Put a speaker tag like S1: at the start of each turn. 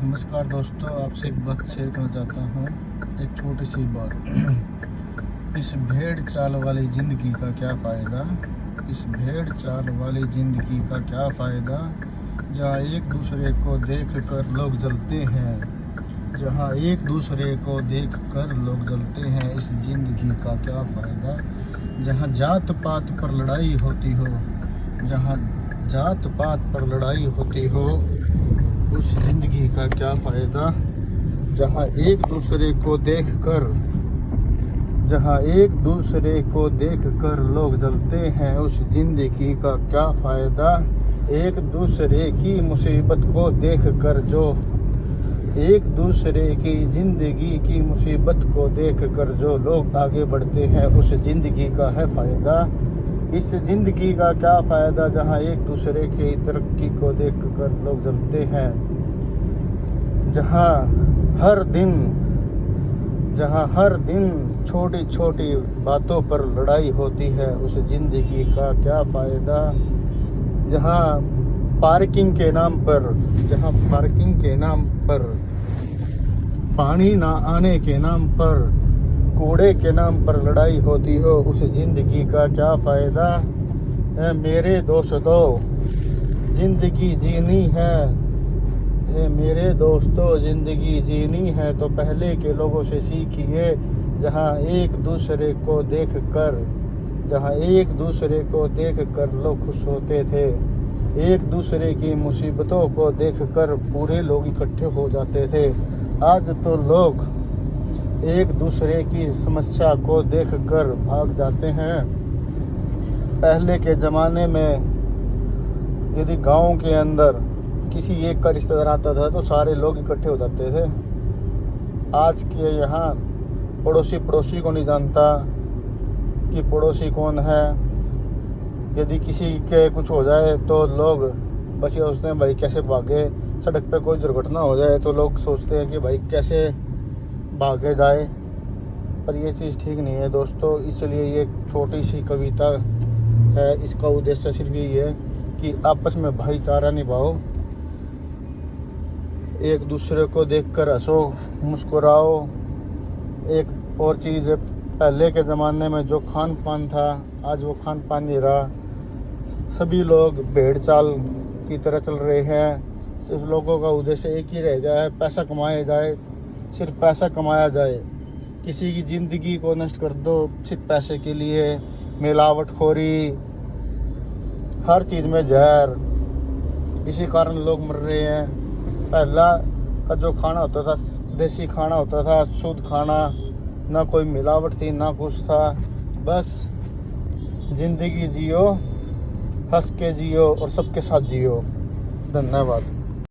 S1: नमस्कार दोस्तों, आपसे एक बात शेयर करना चाहता हूँ। एक छोटी सी बात। इस भेड़ चाल वाली ज़िंदगी का क्या फ़ायदा। इस भेड़ चाल वाली ज़िंदगी का क्या फ़ायदा, जहाँ एक दूसरे को देख कर लोग जलते हैं। जहाँ एक दूसरे को देख कर लोग जलते हैं, इस ज़िंदगी का क्या फ़ायदा। जहाँ जात पात पर लड़ाई होती हो, जहाँ जात पात पर लड़ाई होती हो, उस ज़िंदगी का क्या फ़ायदा। जहाँ एक दूसरे को देख कर लोग जलते हैं, उस ज़िंदगी का क्या फ़ायदा। एक दूसरे की मुसीबत को देख कर एक दूसरे की ज़िंदगी की मुसीबत को देख कर जो लोग आगे बढ़ते हैं, उस ज़िंदगी का है फ़ायदा। इस ज़िंदगी का क्या फ़ायदा, जहाँ एक दूसरे की तरक्की को देख कर लोग जलते हैं। जहाँ हर दिन छोटी छोटी बातों पर लड़ाई होती है, उस ज़िंदगी का क्या फ़ायदा। जहाँ पार्किंग के नाम पर पानी ना आने के नाम पर, कूड़े के नाम पर लड़ाई होती हो, उस ज़िंदगी का क्या फ़ायदा। मेरे दोस्तों ज़िंदगी जीनी है, मेरे दोस्तों ज़िंदगी जीनी है तो पहले के लोगों से सीखिए। जहाँ एक दूसरे को देख कर लोग खुश होते थे, एक दूसरे की मुसीबतों को देखकर पूरे लोग इकट्ठे हो जाते थे। आज तो लोग एक दूसरे की समस्या को देखकर भाग जाते हैं। पहले के ज़माने में यदि गांव के अंदर किसी एक का रिश्तेदार आता था तो सारे लोग इकट्ठे हो जाते थे। आज के यहाँ पड़ोसी को नहीं जानता कि पड़ोसी कौन है। यदि किसी के कुछ हो जाए तो लोग बस ये सोचते हैं भाई कैसे भागे। सड़क पे कोई दुर्घटना हो जाए तो लोग सोचते हैं कि भाई कैसे भागे जाए, पर ये चीज़ ठीक नहीं है दोस्तों। इसलिए ये छोटी सी कविता है, इसका उद्देश्य सिर्फ यही है कि आपस में भाईचारा निभाओ, एक दूसरे को देखकर हंसो मुस्कुराओ। एक और चीज़ है, पहले के ज़माने में जो खान पान था, आज वो खान पान नहीं रहा। सभी लोग भेड़ चाल की तरह चल रहे हैं। सिर्फ लोगों का उद्देश्य एक ही रह गया है, पैसा कमाया जाए, सिर्फ पैसा कमाया जाए। किसी की ज़िंदगी को नष्ट कर दो सिर्फ पैसे के लिए। मिलावटखोरी, हर चीज़ में जहर, इसी कारण लोग मर रहे हैं। पहला का जो खाना होता था, देसी खाना होता था, शुद्ध खाना, ना कोई मिलावट थी ना कुछ था। बस ज़िंदगी जियो, हंस के जियो और सबके साथ जियो। धन्यवाद।